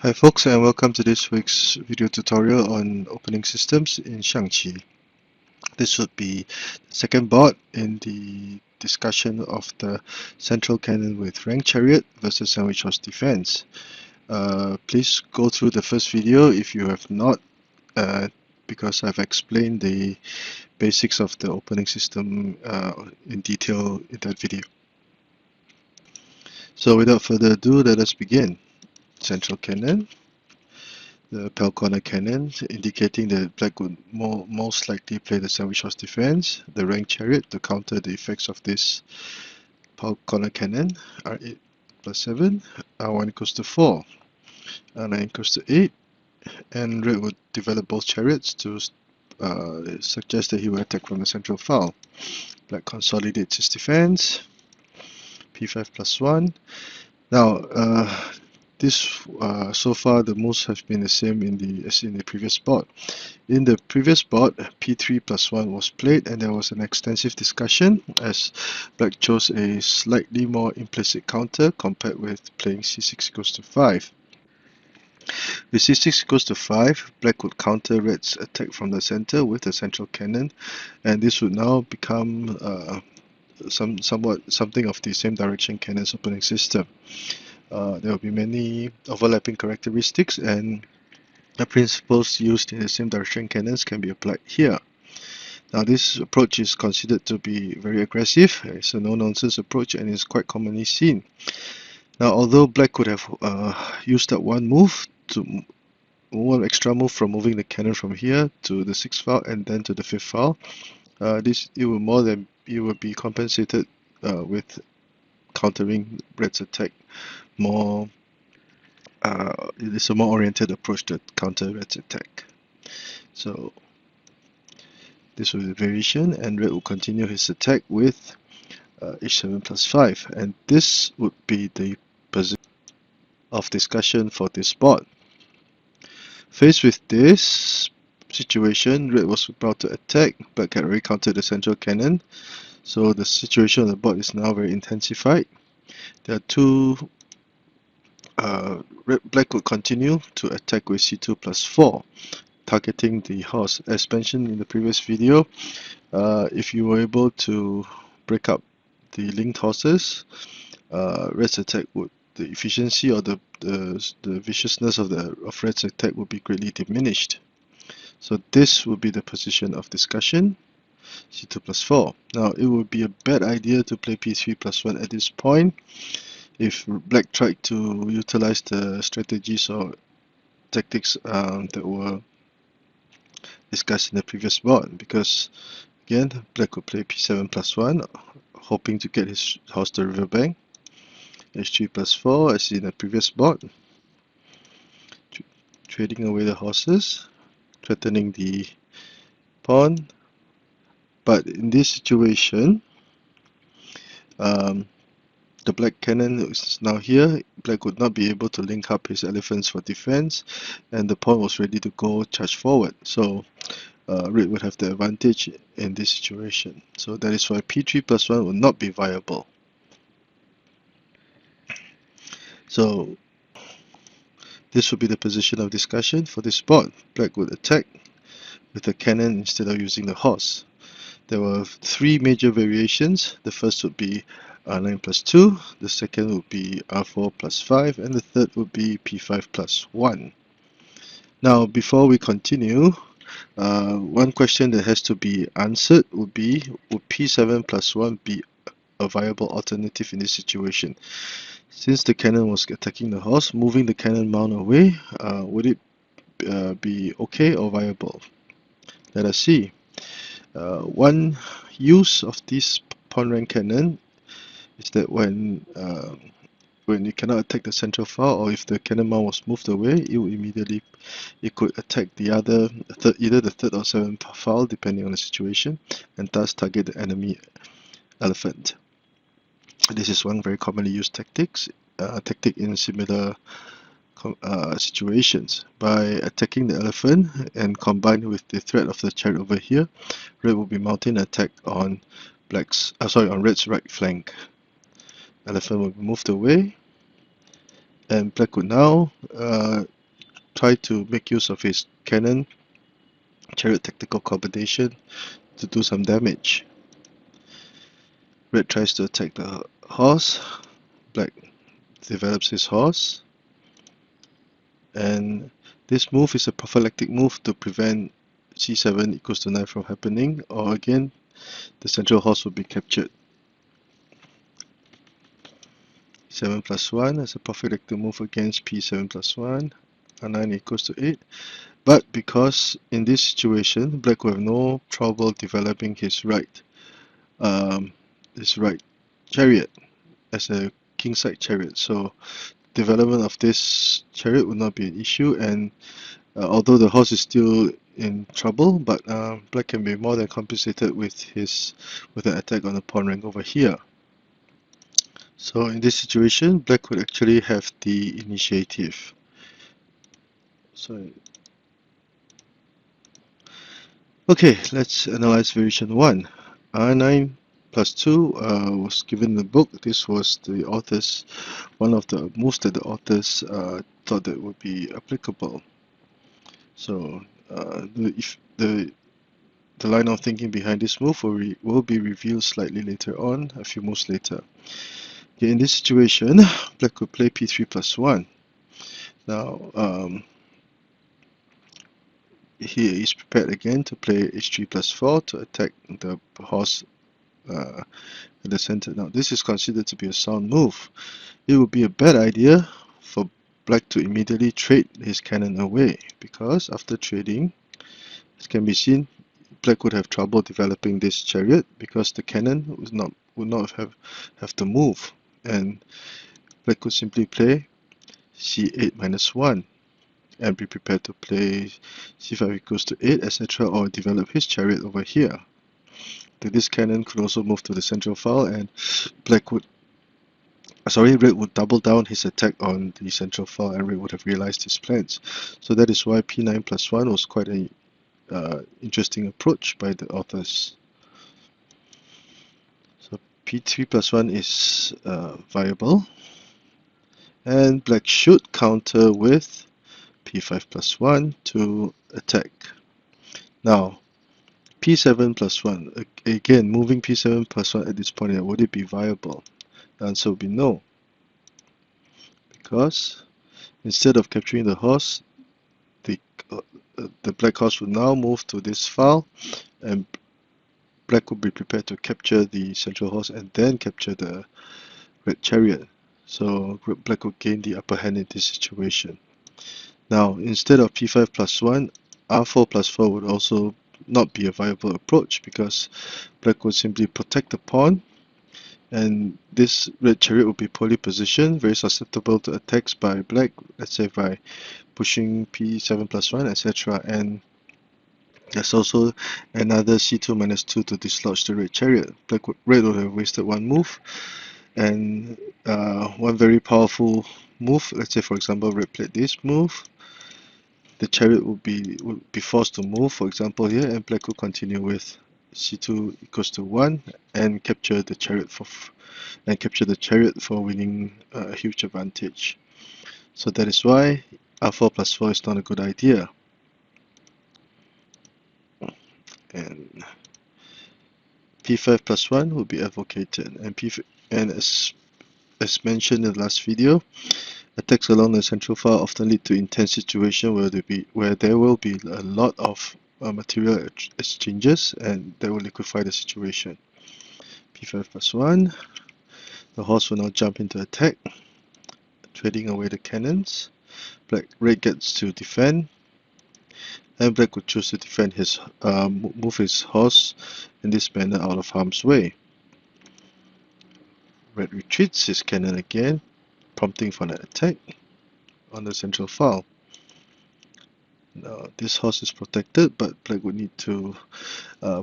Hi folks, and welcome to this week's video tutorial on opening systems in Xiangqi. This would be the second board in the discussion of the central cannon with rank chariot versus sandwich horse defense. Please go through the first video if you have not, because I've explained the basics of the opening system in detail in that video. So without further ado, let us begin. Central cannon. The pale corner cannon, indicating that black would most likely play the sandwich horse defense. The rank chariot to counter the effects of this pale corner cannon. R8 plus 7, R1 equals to 4, R9 equals to 8, and red would develop both chariots to suggest that he will attack from the central file. Black consolidates his defense. P5 plus 1. Now, so far the moves have been the same as in the previous board. In the previous board, P3 plus 1 was played, and there was an extensive discussion as black chose a slightly more implicit counter compared with playing C6 equals to 5. With C6 equals to 5, black would counter red's attack from the center with the central cannon, and this would now become something of the same direction cannon's opening system. There will be many overlapping characteristics, and the principles used in the same direction cannons can be applied here. Now, this approach is considered to be very aggressive. It's a no-nonsense approach and is quite commonly seen. Now, although black could have used up one extra move from moving the cannon from here to the 6th file and then to the 5th file, it will be compensated with countering red's attack more. It is a more oriented approach to counter red's attack. So this will be the variation, and red will continue his attack with h7 plus 5, and this would be the position of discussion for this board. Faced with this situation, red was about to attack, but had already countered the central cannon, so the situation on the board is now very intensified. There are two. Black would continue to attack with c2 plus 4, targeting the horse. As mentioned in the previous video, if you were able to break up the linked horses, red's attack the efficiency or the viciousness of red's attack would be greatly diminished. So this would be the position of discussion, c2 plus 4. Now, it would be a bad idea to play p3 plus 1 at this point if black tried to utilize the strategies or tactics that were discussed in the previous board, because again, black would play p7 plus 1, hoping to get his horse to riverbank. h3 plus 4 as in the previous board, trading away the horses, threatening the pawn. But in this situation, the black cannon is now here. Black would not be able to link up his elephants for defense, and the pawn was ready to go charge forward. So red would have the advantage in this situation. So that is why p3 plus 1 would not be viable. So this would be the position of discussion for this board. Black would attack with the cannon instead of using the horse. There were three major variations. The first would be R9 plus 2, the second would be R4 plus 5, and the third would be P5 plus 1. Now, before we continue, one question that has to be answered would be, would P7 plus 1 be a viable alternative in this situation? Since the cannon was attacking the horse, moving the cannon mount away, would it be okay or viable? Let us see. One use of this pawn rank cannon is that when you cannot attack the central file, or if the cannon mount was moved away, it could attack the other either the 3rd or 7th file depending on the situation, and thus target the enemy elephant. This is one very commonly used tactic in similar situations. By attacking the elephant and combined with the threat of the chariot over here, red will be mounting an attack on red's right flank. Elephant will be moved away, and black would now try to make use of his cannon chariot tactical combination to do some damage. Red tries to attack the horse, black develops his horse, and this move is a prophylactic move to prevent c7 equals to 9 from happening, or again the central horse will be captured. 7 plus 1 as a prophylactic move against p7 plus 1, r9 equals to 8. But because in this situation black will have no trouble developing his right chariot as a kingside chariot, so development of this chariot would not be an issue, and although the horse is still in trouble, but black can be more than compensated with an attack on the pawn rank over here. So in this situation, black would actually have the initiative. So okay, let's analyze variation 1. R9 plus 2 was given in the book. This was the authors, one of the moves that the authors thought that would be applicable. So the line of thinking behind this move will be revealed slightly later on, a few moves later. Okay, in this situation, black could play p3 plus 1. Now, he is prepared again to play h3 plus 4 to attack the horse at the center. Now, this is considered to be a sound move. It would be a bad idea for black to immediately trade his cannon away, because after trading, as can be seen, black would have trouble developing this chariot because the cannon would not have to move, and black could simply play c8 minus 1 and be prepared to play c5 equals to 8, etc., or develop his chariot over here. This cannon could also move to the central file, and red would double down his attack on the central file, and red would have realized his plans. So that is why p9 plus 1 was quite an interesting approach by the authors. So p3 plus 1 is viable, and black should counter with p5 plus 1 to attack. Now, p7 plus 1, again, moving p7 plus 1 at this point, would it be viable? The answer would be no, because instead of capturing the horse, the black horse would now move to this file, and black would be prepared to capture the central horse and then capture the red chariot. So black would gain the upper hand in this situation. Now, instead of p5 plus 1, r4 plus 4 would also not be a viable approach, because black would simply protect the pawn, and this red chariot would be poorly positioned, very susceptible to attacks by black, let's say by pushing p7 plus 1, etc. And there's also another c2 minus 2 to dislodge the red chariot. Red would have wasted one move, and one very powerful move, let's say for example red played this move, the chariot would be forced to move, for example here, and black will continue with c2 equals to 1 and capture the chariot for winning a huge advantage. So that is why r4 plus 4 is not a good idea. And p5 plus 1 will be advocated, and as mentioned in the last video, attacks along the central file often lead to intense situations where there will be a lot of material exchanges, and that will liquefy the situation. p5 plus 1, the horse will now jump into attack, trading away the cannons. Red gets to defend, and black would choose to defend move his horse in this manner out of harm's way. Red retreats his cannon again, prompting for an attack on the central file. Now, this horse is protected, but black would need to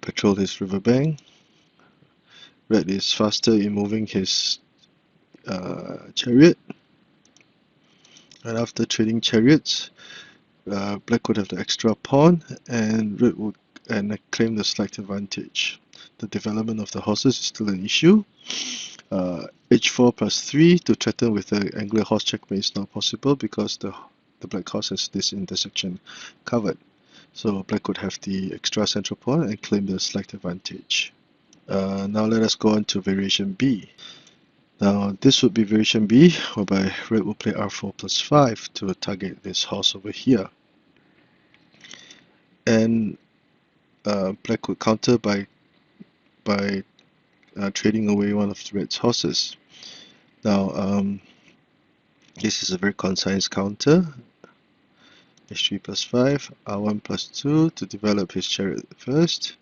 patrol his riverbank. Red is faster in moving his chariot, and after trading chariots, black would have the extra pawn, and red would claim the slight advantage. The development of the horses is still an issue. h4 plus 3 to threaten with the angular horse checkmate is not possible, because the the black horse has this intersection covered. So black could have the extra central pawn and claim the slight advantage. Now let us go on to variation B. Now this would be variation B, whereby red will play r4 plus 5 to target this horse over here. And black would counter by trading away one of the red's horses. Now this is a very concise counter. h3 plus 5, r1 plus 2 to develop his chariot first.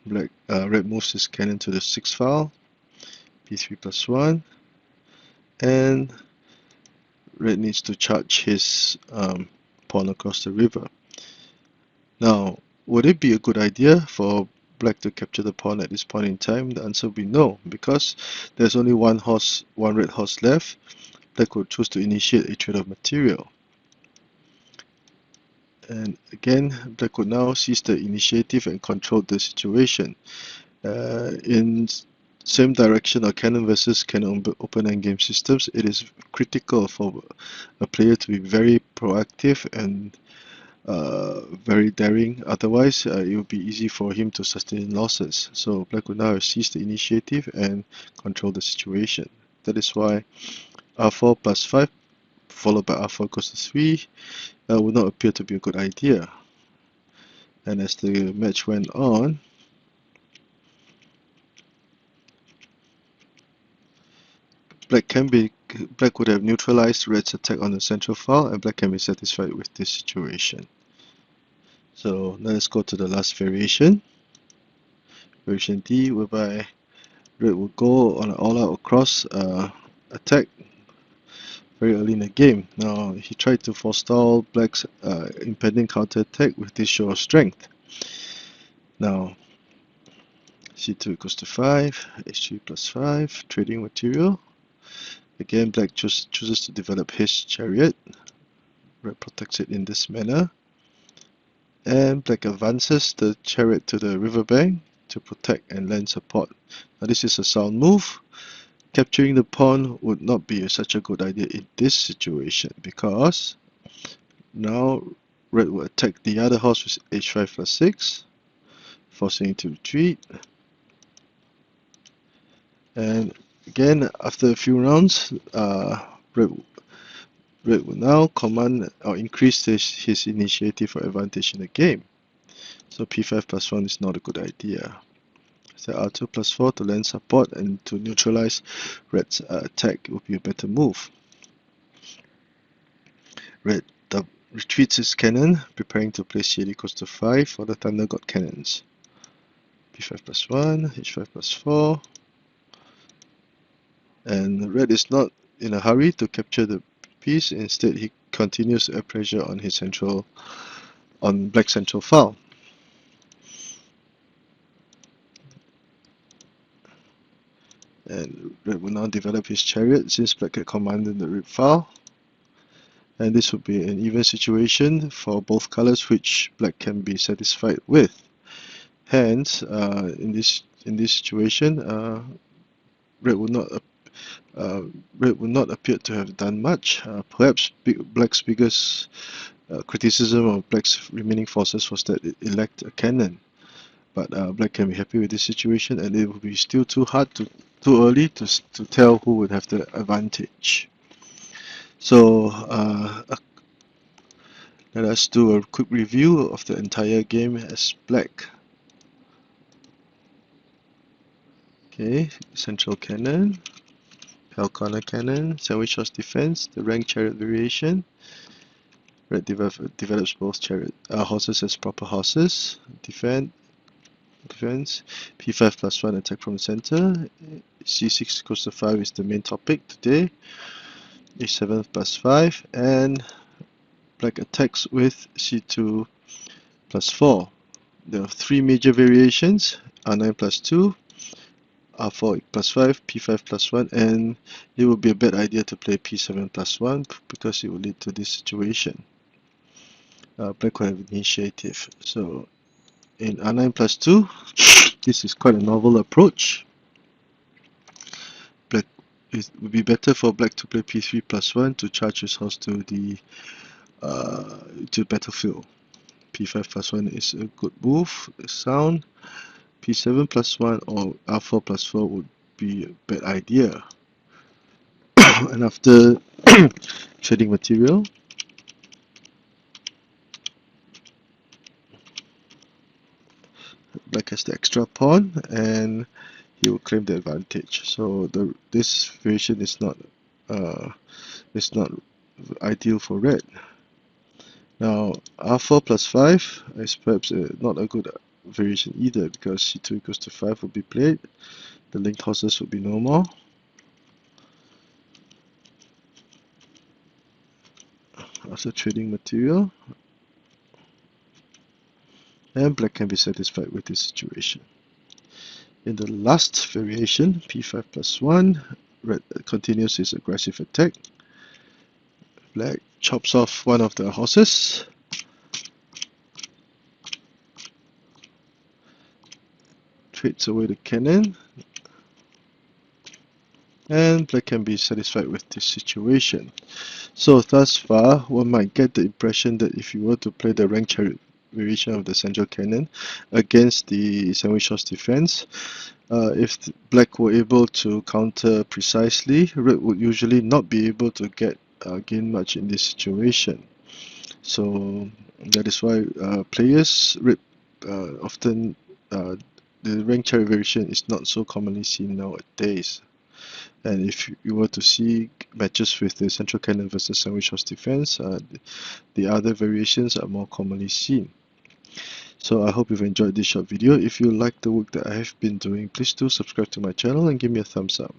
Red moves his cannon to the 6th file, b3 plus 1, and red needs to charge his pawn across the river. Now, would it be a good idea for black to capture the pawn at this point in time? The answer would be no, because there's only one red horse left. Black would choose to initiate a trade of material. And again, black would now seize the initiative and control the situation. In same direction or cannon versus cannon open endgame systems, it is critical for a player to be very proactive and very daring. Otherwise, it would be easy for him to sustain losses. So black would now have seized the initiative and control the situation. That is why r4 plus 5 followed by r4 equals to 3 would not appear to be a good idea. And as the match went on, black would have neutralized red's attack on the central file, and black can be satisfied with this situation. So let us go to the last variation, variation D, whereby red will go on an all-out cross attack very early in the game. Now he tried to forestall black's impending counter-attack with this show of strength. Now c2 equals to 5, h3 plus 5, trading material. Again, black chooses to develop his chariot. Red protects it in this manner. And black advances the chariot to the riverbank to protect and lend support. Now this is a sound move. Capturing the pawn would not be such a good idea in this situation, because now red will attack the other horse with h5 plus 6, forcing it to retreat. And again, after a few rounds, red will now command or increase his initiative or advantage in the game. So p5 plus 1 is not a good idea. So r2 plus 4 to lend support and to neutralize red's attack would be a better move. Red retreats his cannon, preparing to place c8 equals to 5 for the Thunder God cannons. b5 plus 1, h5 plus 4. And red is not in a hurry to capture the piece. Instead, he continues to add pressure on black's central file. And red will now develop his chariot since black had commanded the red file. And this would be an even situation for both colors, which black can be satisfied with. Hence, in this situation, red would not appear to have done much. Perhaps black's biggest criticism of black's remaining forces was that it lacked a cannon. But black can be happy with this situation, and it would be still too early to tell who would have the advantage. So let us do a quick review of the entire game as black. Okay, central cannon, pale corner cannon, sandwich horse defense, the rank chariot variation. Red develops both chariot horses as proper horses. Defense, p5 plus 1 attack from the center. c6 equals to 5 is the main topic today. h7 plus 5, and black attacks with c2 plus 4. There are three major variations: r9 plus 2, r4 plus 5, p5 plus 1, and it would be a bad idea to play p7 plus 1 because it will lead to this situation. Black will have initiative. So in r9 plus 2, this is quite a novel approach. Black it would be better for black to play p3 plus 1 to charge his horse to the battlefield. p5 plus 1 is a good move, sound. p7 plus 1 or r4 plus 4 would be a bad idea. And after trading material, black has the extra pawn and he will claim the advantage. So this variation is not ideal for red. Now r4 plus 5 is perhaps not a good variation either, because c2 equals to 5 will be played. The linked horses will be no more. After trading material, and black can be satisfied with this situation. In the last variation, p5 plus 1, red continues his aggressive attack. Black chops off one of the horses. Trades away the cannon. And black can be satisfied with this situation. So thus far, one might get the impression that if you were to play the rank chariot variation of the central cannon against the sandwich horse defense, if black were able to counter precisely, red would usually not be able to gain much in this situation. So that is why players often the rank chariot variation is not so commonly seen nowadays. And if you were to see matches with the central cannon versus sandwich horse defense, the other variations are more commonly seen. So I hope you've enjoyed this short video. If you like the work that I have been doing, please do subscribe to my channel and give me a thumbs up.